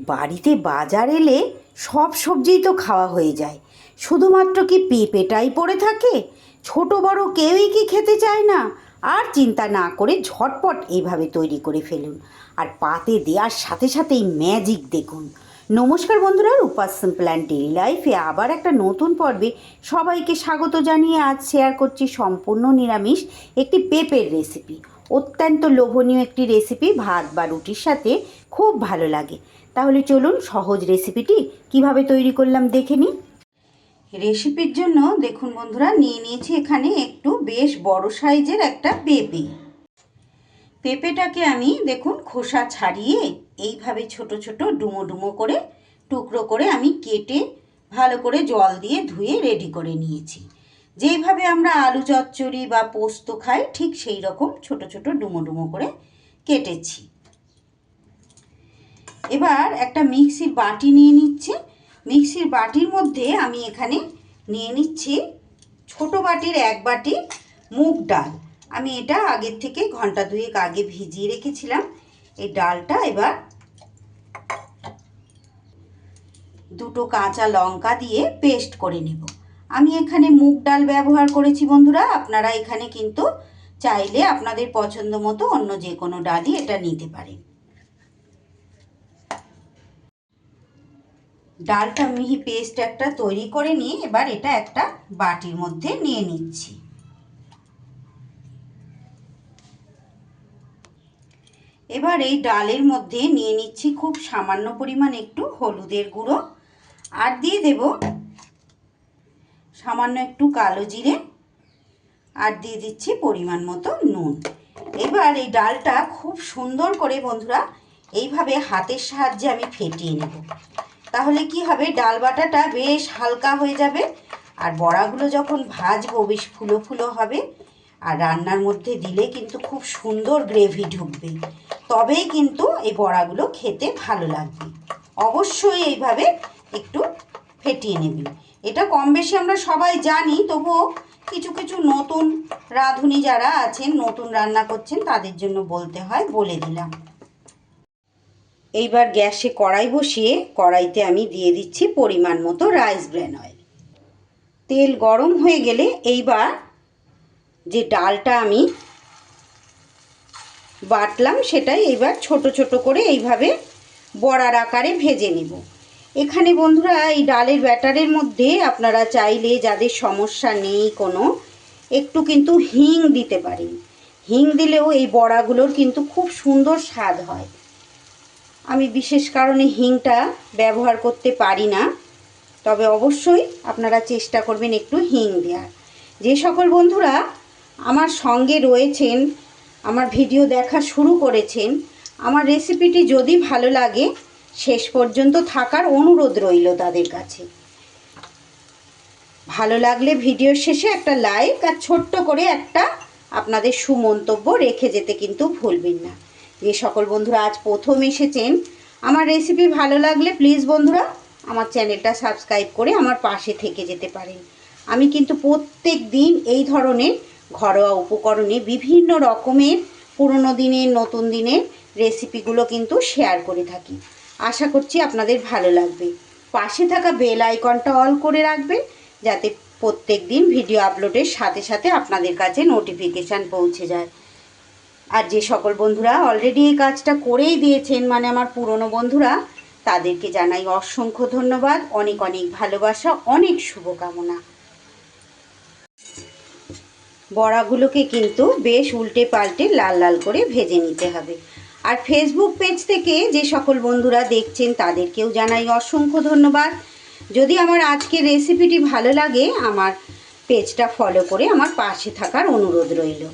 বাড়িতে বাজার এলে সব সবজিই তো খাওয়া হয়ে যায়, শুধুমাত্র কি পেঁপেটাই পড়ে থাকে? ছোট বড় কেউই কি খেতে চায় না? আর চিন্তা না করে ঝটপট এইভাবে তৈরি করে ফেলুন, আর পাতে দেওয়ার সাথে সাথেই ম্যাজিক দেখুন। নমস্কার বন্ধুরা, রূপাস সিম্পল অ্যান্ড ডেইলি লাইফে আবার একটা নতুন পর্বে সবাইকে স্বাগত জানিয়ে আজ শেয়ার করছি সম্পূর্ণ নিরামিষ একটি পেঁপের রেসিপি। অত্যন্ত লোভনীয় একটি রেসিপি, ভাত বা রুটির সাথে খুব ভালো লাগে। তাহলে চলুন সহজ রেসিপিটি কিভাবে তৈরি করলাম দেখে নিই। রেসিপির জন্য দেখুন বন্ধুরা, নিয়ে নিয়েছি এখানে একটু বেশ বড় সাইজের একটা পেঁপে। পেঁপেটাকে আমি দেখুন খোসা ছাড়িয়ে এইভাবে ছোট ছোট ডুমো ডুমো করে টুকরো করে আমি কেটে ভালো করে জল দিয়ে ধুয়ে রেডি করে নিয়েছি। যেইভাবে আমরা আলু চচ্চড়ি বা পোস্ত খাই ঠিক সেই রকম ছোট ছোট ডুমো ডুমো করে কেটেছি। এবার একটা মিক্সির বাটি নিয়ে নিচ্ছি। মিক্সির বাটির মধ্যে আমি এখানে নিয়ে নিচ্ছি ছোট বাটির 1 বাটি মুগ ডাল। আমি এটা আগের থেকে ঘন্টা 2 আগে ভিজিয়ে রেখেছিলাম। এই ডালটা এবার 2 কাঁচা লঙ্কা দিয়ে পেস্ট করে নেব। আমি এখানে মুগ ডাল ব্যবহার করেছি বন্ধুরা, আপনারা এখানে কিন্তু চাইলে আপনাদের পছন্দ মতো অন্য যে কোনো ডালই এটা নিতে পারেন। ডালটা মিহি পেস্ট একটা তৈরি করে নিয়ে এবার এটা একটা বাটির মধ্যে নিয়ে নিচ্ছি। এবার এই ডালের মধ্যে নিয়ে নিচ্ছি খুব সামান্য পরিমাণ একটু হলুদের গুঁড়ো, আর দিয়ে দেব সামান্য একটু কালো জিরে, আর দিয়ে দিচ্ছি পরিমাণ মতো নুন। এবার এই ডালটা খুব সুন্দর করে বন্ধুরা এইভাবে হাতের সাহায্যে আমি ফেটিয়ে নেব। তাহলে কি হবে, ডাল বাটাটা বেশ হালকা হয়ে যাবে, আর বড়াগুলো যখন ভাজবো বেশ ফুলো ফুলো হবে, আর রান্নার মধ্যে দিলে কিন্তু খুব সুন্দর গ্রেভি ঢুকবে, তবেই কিন্তু এই বড়াগুলো খেতে ভালো লাগবে। অবশ্যই এইভাবে একটু ফেটিয়ে নেবেন। এটা কম বেশি আমরা সবাই জানি, তবুও কিছু কিছু নতুন রাঁধুনি যারা আছেন, নতুন রান্না করছেন, তাদের জন্য বলতে হয়, বলে দিলাম। এইবার গ্যাসে কড়াই বসিয়ে কড়াইতে আমি দিয়ে দিচ্ছি পরিমাণ মতো রাইস ব্র্যান অয়েল। তেল গরম হয়ে গেলে এইবার যে ডালটা আমি বাটলাম সেটাই এইবার ছোট ছোট করে এইভাবে বড়ার আকারে ভেজে নেব। এখানে বন্ধুরা এই ডালের ব্যাটারের মধ্যে আপনারা চাইলে, যাদের সমস্যা নেই কোনো, একটু কিন্তু হিং দিতে পারেন। হিং দিলেও এই বড়াগুলোর কিন্তু খুব সুন্দর স্বাদ হয়। আমি বিশেষ কারণে হিংটা ব্যবহার করতে পারি না, তবে অবশ্যই আপনারা চেষ্টা করবেন একটু হিং দেওয়ার। যে সকল বন্ধুরা আমার সঙ্গে রয়েছেন, আমার ভিডিও দেখা শুরু করেছেন, আমার রেসিপিটি যদি ভালো লাগে শেষ পর্যন্ত থাকার অনুরোধ রইল তাদের কাছে। ভালো লাগলে ভিডিওর শেষে একটা লাইক আর ছোট্ট করে একটা আপনাদের সুমন্তব্য রেখে যেতে কিন্তু ভুলবেন না। যে সকল বন্ধুরা আজ প্রথম এসেছেন, আমার রেসিপি ভালো লাগলে প্লিজ বন্ধুরা আমার চ্যানেলটা সাবস্ক্রাইব করে আমার পাশে থেকে যেতে পারেন। আমি কিন্তু প্রত্যেক দিন এই ধরনের ঘরোয়া উপকরণে বিভিন্ন রকমের পুরনো দিনের নতুন দিনের রেসিপিগুলো কিন্তু শেয়ার করে থাকি। আশা করছি আপনাদের ভালো লাগবে। পাশে থাকা বেল আইকনটা অল করে রাখবেন, যাতে প্রত্যেক দিন ভিডিও আপলোডের সাথে সাথে আপনাদের কাছে নোটিফিকেশান পৌঁছে যায়। আর যে সকল বন্ধুরা অলরেডি এই কাজটা করেই দিয়েছেন, মানে আমার পুরনো বন্ধুরা, তাদেরকে জানাই অসংখ্য ধন্যবাদ, অনেক অনেক ভালোবাসা, অনেক শুভকামনা। বড়াগুলোকে কিন্তু বেশ উল্টে পাল্টে লাল লাল করে ভেজে নিতে হবে। আর ফেসবুক পেজ থেকে যে সকল বন্ধুরা দেখছেন তাদেরকেও জানাই অসংখ্য ধন্যবাদ। যদি আমার আজকের রেসিপিটি ভালো লাগে আমার পেজটা ফলো করে আমার পাশে থাকার অনুরোধ রইল।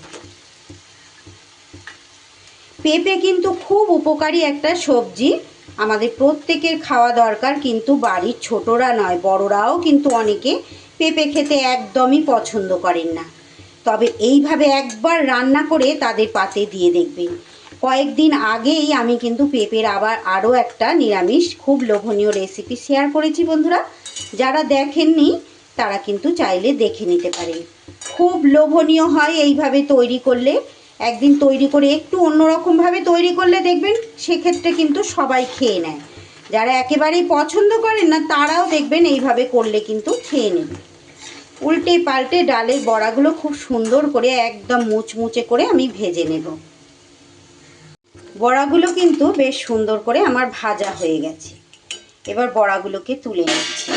পেঁপে কিন্তু খুব উপকারী একটা সবজি, আমাদের প্রত্যেকের খাওয়া দরকার, কিন্তু বাড়ির ছোটরা নয় বড়রাও কিন্তু অনেকে পেঁপে খেতে একদমই পছন্দ করেন না। তবে এইভাবে একবার রান্না করে তাদের পাতে দিয়ে দেখবেন। কয়েকদিন আগেই আমি কিন্তু পেঁপের আরও একটা নিরামিষ খুব লোভনীয় রেসিপি শেয়ার করেছি বন্ধুরা, যারা দেখেননি তারা কিন্তু চাইলে দেখে নিতে পারেন। খুব লোভনীয় হয় এইভাবে তৈরি করলে। একদিন তৈরি করে একটু অন্যরকমভাবে তৈরি করলে দেখবেন সেক্ষেত্রে কিন্তু সবাই খেয়ে নেয়। যারা একেবারেই পছন্দ করেন না তারাও দেখবেন এইভাবে করলে কিন্তু খেয়ে নেবে। উল্টে পাল্টে ডালের বড়াগুলো খুব সুন্দর করে একদম মুচমুচে করে আমি ভেজে নেব। বড়াগুলো কিন্তু বেশ সুন্দর করে আমার ভাজা হয়ে গেছে। এবার বড়াগুলোকে তুলে নিচ্ছি।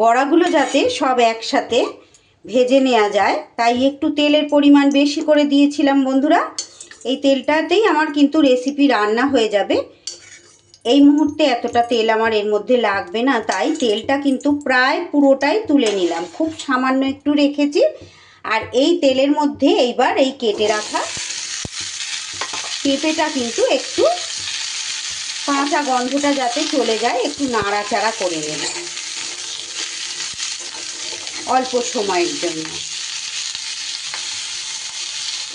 বড়াগুলো যাতে সব একসাথে ভেজে নেওয়া যায় তাই একটু তেলের পরিমাণ বেশি করে দিয়েছিলাম বন্ধুরা। এই তেলটাতেই আমার কিন্তু রেসিপি রান্না হয়ে যাবে। এই মুহূর্তে এতটা তেল আমার এর মধ্যে লাগবে না, তাই তেলটা কিন্তু প্রায় পুরোটাই তুলে নিলাম, খুব সামান্য একটু রেখেছি। আর এই তেলের মধ্যে এইবার এই কেটে রাখা পেঁপেটা কিন্তু একটু কাঁচা গন্ধটা যাতে চলে যায় একটু নাড়াচাড়া করে নেব অল্প সময়ের জন্য।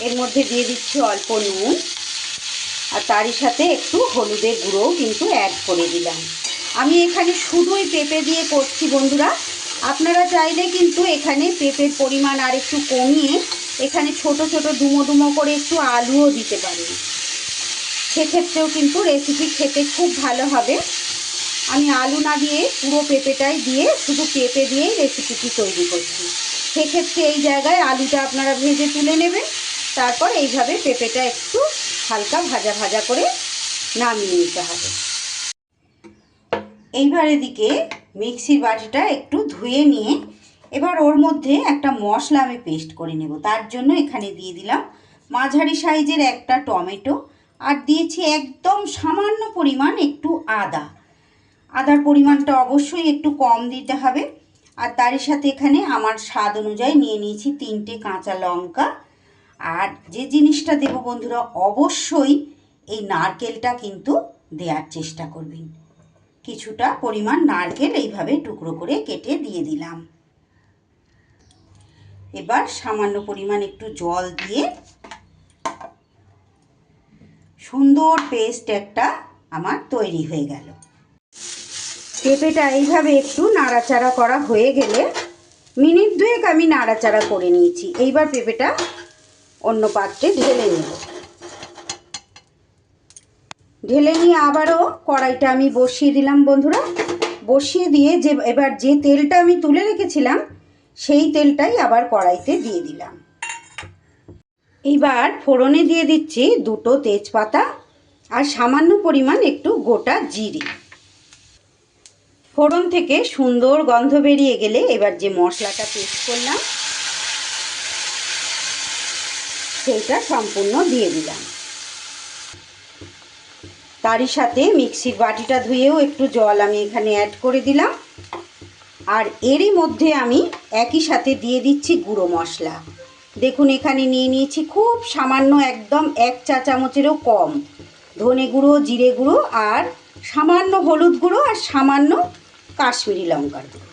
এর মধ্যে দিয়ে দিচ্ছি অল্প নুন, আর তারই সাথে একটু হলুদের গুঁড়োও কিন্তু অ্যাড করে দিলাম। আমি এখানে শুধুই পেঁপে দিয়ে করছি বন্ধুরা। আপনারা চাইলে কিন্তু এখানে পেঁপের পরিমাণ আর একটু কমিয়ে এখানে ছোট ছোট ডুমো ডুমো করে একটু আলুও দিতে পারেন, সেক্ষেত্রেও কিন্তু রেসিপি খেতে খুব ভালো হবে। আমি আলু না দিয়ে পুরো পেঁপেটাই দিয়ে শুধু পেঁপে দিয়েই রেসিপিটি তৈরি করছি। সেক্ষেত্রে এই জায়গায় আলুটা আপনারা ভেজে তুলে নেবেন, তারপর এইভাবে পেঁপেটা একটু হালকা ভাজা ভাজা করে নামিয়ে নিতে হবে। এইবার এদিকে মিক্সির বাটিটা একটু ধুয়ে নিয়ে এবার ওর মধ্যে একটা মশলা আমি পেস্ট করে নেব। তার জন্য এখানে দিয়ে দিলাম মাঝারি সাইজের একটা টমেটো, আর দিয়েছি একদম সামান্য পরিমাণ একটু আদার পরিমাণটা অবশ্যই একটু কম দিতে হবে। আর তারই সাথে এখানে আমার স্বাদ অনুযায়ী নিয়ে নিয়েছি 3টে কাঁচা লঙ্কা। আর যে জিনিসটা দেব বন্ধুরা, অবশ্যই এই নারকেলটা কিন্তু দেওয়ার চেষ্টা করবেন। কিছুটা পরিমাণ নারকেল এইভাবে টুকরো করে কেটে দিয়ে দিলাম। এবার সামান্য পরিমাণ একটু জল দিয়ে সুন্দর পেস্ট একটা আমার তৈরি হয়ে গেল। পেঁপেটা এইভাবে একটু নাড়াচাড়া করা হয়ে গেলে মিনিট 2 আমি নাড়াচাড়া করে নিয়েছি। এইবার পেঁপেটা অন্য পাত্রে ঢেলে নেব। ঢেলে নিয়ে আবারও কড়াইটা আমি বসিয়ে দিলাম বন্ধুরা। বসিয়ে দিয়ে এবার যে তেলটা আমি তুলে রেখেছিলাম সেই তেলটাই আবার কড়াইতে দিয়ে দিলাম। এইবার ফোড়নে দিয়ে দিচ্ছি 2টো তেজপাতা আর সামান্য পরিমাণ একটু গোটা জিরে। ফোড়ন থেকে সুন্দর গন্ধ বেরিয়ে গেলে এবার যে মশলাটা পেস্ট করলাম সেইটা সম্পূর্ণ দিয়ে দিলাম। তারই সাথে মিক্সির বাটিটা ধুয়েও একটু জল আমি এখানে অ্যাড করে দিলাম। আর এরই মধ্যে আমি একই সাথে দিয়ে দিচ্ছি গুঁড়ো মশলা। দেখুন এখানে নিয়ে নিয়েছি খুব সামান্য, একদম 1 চা চামচেরও কম ধনে গুঁড়ো, জিরে গুঁড়ো, আর সামান্য হলুদ গুঁড়ো, আর সামান্য কাশ্মীরি লঙ্কার গুঁড়ো।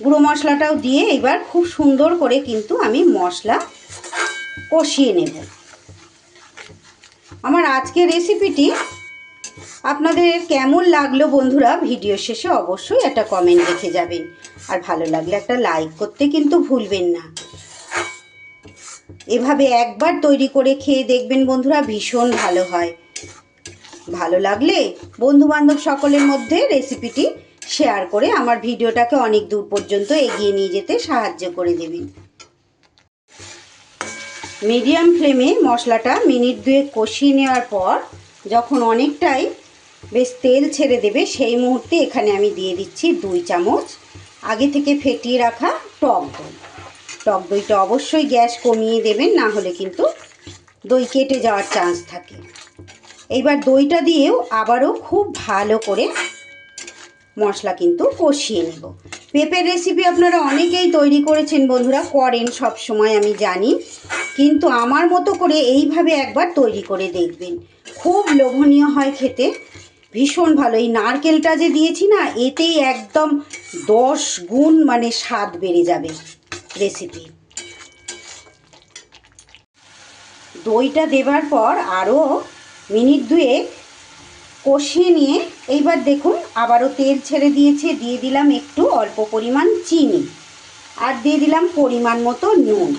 গুঁড়ো মশলাটাও দিয়ে এবার খুব সুন্দর করে কিন্তু আমি মশলা কষিয়ে নেব। আমার আজকের রেসিপিটি আপনাদের কেমন লাগলো বন্ধুরা, ভিডিও শেষে অবশ্যই একটা কমেন্ট রেখে যাবেন। আর ভালো লাগলে একটা লাইক করতে কিন্তু ভুলবেন না। এভাবে একবার তৈরি করে খেয়ে দেখবেন বন্ধুরা, ভীষণ ভালো হয়। ভালো লাগলে বন্ধুবান্ধব সকলের মধ্যে রেসিপিটি শেয়ার করে আমার ভিডিওটাকে অনেক দূর পর্যন্ত এগিয়ে নিয়ে যেতে সাহায্য করে দেবেন। মিডিয়াম ফ্লেমে মশলাটা মিনিট 2 কষিয়ে নেওয়ার পর যখন অনেকটাই বেশ তেল ছেড়ে দেবে সেই মুহূর্তে এখানে আমি দিয়ে দিচ্ছি 2 চামচ আগে থেকে ফেটিয়ে রাখা টক দই। টক দইটা অবশ্যই গ্যাস কমিয়ে দেবেন, না হলে কিন্তু দই কেটে যাওয়ার চান্স থাকে। এইবার দইটা দিয়েও আবারও খুব ভালো করে মশলা কিন্তু কষিয়ে নেব। পেঁপের রেসিপি আপনারা অনেকেই তৈরি করেছেন বন্ধুরা, করেন সব সময় আমি জানি, কিন্তু আমার মতো করে এইভাবে একবার তৈরি করে দেখবেন, খুব লোভনীয় হয় খেতে, ভীষণ ভালো। এই নারকেলটা যে দিয়েছি না, এতেই একদম 10 গুণ মানে স্বাদ বেড়ে যাবে রেসিপি। দইটা দেবার পর আরও মিনিট 2 কষিয়ে নিয়ে এইবার দেখুন আবারও তেল ছেড়ে দিয়েছে। দিয়ে দিলাম একটু অল্প পরিমাণ চিনি, আর দিয়ে দিলাম পরিমাণ মতো নুন।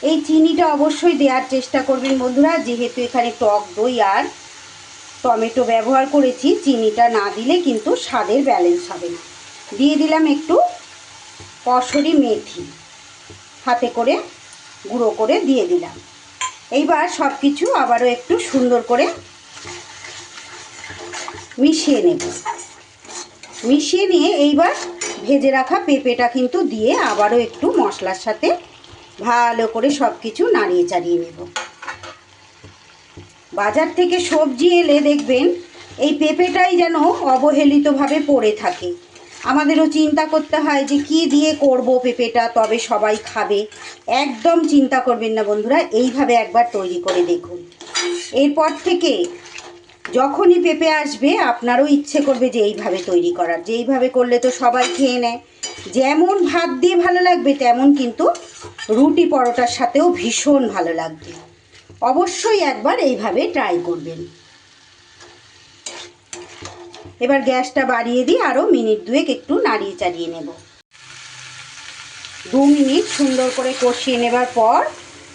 এই চিনিটা অবশ্যই দেওয়ার চেষ্টা করবেন বন্ধুরা, যেহেতু এখানে টক দই আর টমেটো ব্যবহার করেছি, চিনিটা না দিলে কিন্তু স্বাদের ব্যালেন্স হবে না। দিয়ে দিলাম একটু কসুরি মেথি, হাতে করে গুঁড়ো করে দিয়ে দিলাম। এইবার সব কিছু আবারও একটু সুন্দর করে মিশিয়ে নেব। মিশিয়ে নিয়ে এইবার ভেজে রাখা পেঁপেটা কিন্তু দিয়ে আবারও একটু মশলার সাথে ভালো করে সব কিছু নাড়িয়ে চাড়িয়ে নেব। বাজার থেকে সবজি এলে দেখবেন এই পেঁপেটাই যেন অবহেলিতভাবে পড়ে থাকে। আমাদেরও চিন্তা করতে হয় যে কি দিয়ে করব পেঁপেটা তবে সবাই খাবে। একদম চিন্তা করবেন না বন্ধুরা, এইভাবে একবার তৈরি করে দেখুন। এরপর থেকে যখনই পেঁপে আসবে আপনারও ইচ্ছে করবে যে এইভাবে তৈরি করার, যে এইভাবে করলে তো সবাই খেয়ে নেয়। যেমন ভাত দিয়ে ভালো লাগবে তেমন কিন্তু রুটি পরোটার সাথেও ভীষণ ভালো লাগবে। অবশ্যই একবার এইভাবে ট্রাই করবেন। এবার গ্যাসটা বাড়িয়ে দিয়ে আরও মিনিট দুয়েক একটু নাড়িয়ে চাড়িয়ে নেব। 2 মিনিট সুন্দর করে কষিয়ে নেবার পর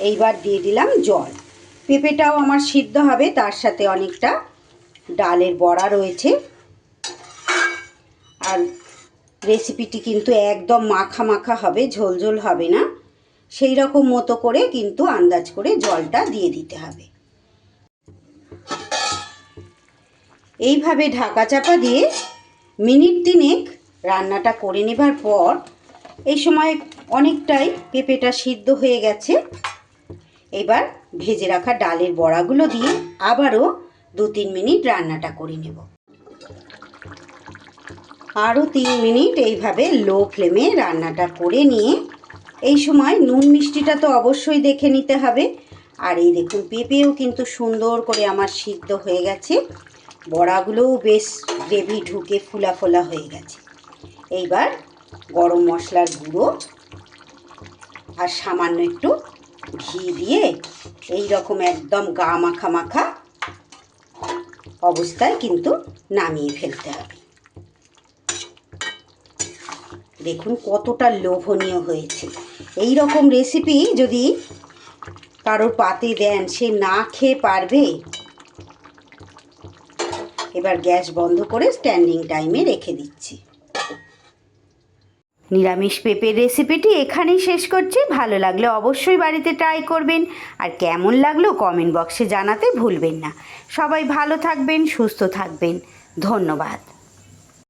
এইবার দিয়ে দিলাম জল। পেঁপেটাও আমার সিদ্ধ হবে, তার সাথে অনেকটা ডালের বড়া রয়েছে। আর রেসিপিটি কিন্তু একদম মাখা মাখা হবে, ঝোল ঝোল হবে না। সেই রকম মতো করে কিন্তু আন্দাজ করে জলটা দিয়ে দিতে হবে। এইভাবে ঢাকা চাপা দিয়ে মিনিট 3 রান্নাটা করে নেবার পর এই সময় অনেকটাই পেঁপেটা সিদ্ধ হয়ে গেছে। এবার ভেজে রাখা ডালের বড়াগুলো দিয়ে আবারও 2-3 মিনিট রান্নাটা করে নেব। আরও 3 মিনিট এইভাবে লো ফ্লেমে রান্নাটা করে নিয়ে এই সময় নুন মিষ্টিটা তো অবশ্যই দেখে নিতে হবে। আর এই দেখুন পেঁপেও কিন্তু সুন্দর করে আমার সিদ্ধ হয়ে গেছে, বড়াগুলোও বেশ গ্রেভি ঢুকে ফুলা ফোলা হয়ে গেছে। এইবার গরম মশলার গুঁড়ো আর সামান্য একটু ঘি দিয়ে এই রকম একদম গা মাখা মাখা অবস্থায় কিন্তু নামিয়ে ফেলতে হবে। দেখুন কতটা লোভনীয় হয়েছে। এই রকম রেসিপি যদি কারোর পাতে দেন সে না খেয়ে পারবে। এবার গ্যাস বন্ধ করে স্ট্যান্ডিং টাইমে রেখে দিচ্ছি। নিরামিষ পেঁপের রেসিপিটি এখানেই শেষ করছি। ভালো লাগলে অবশ্যই বাড়িতে ট্রাই করবেন, আর কেমন লাগলো কমেন্ট বক্সে জানাতে ভুলবেন না। সবাই ভালো থাকবেন, সুস্থ থাকবেন। ধন্যবাদ।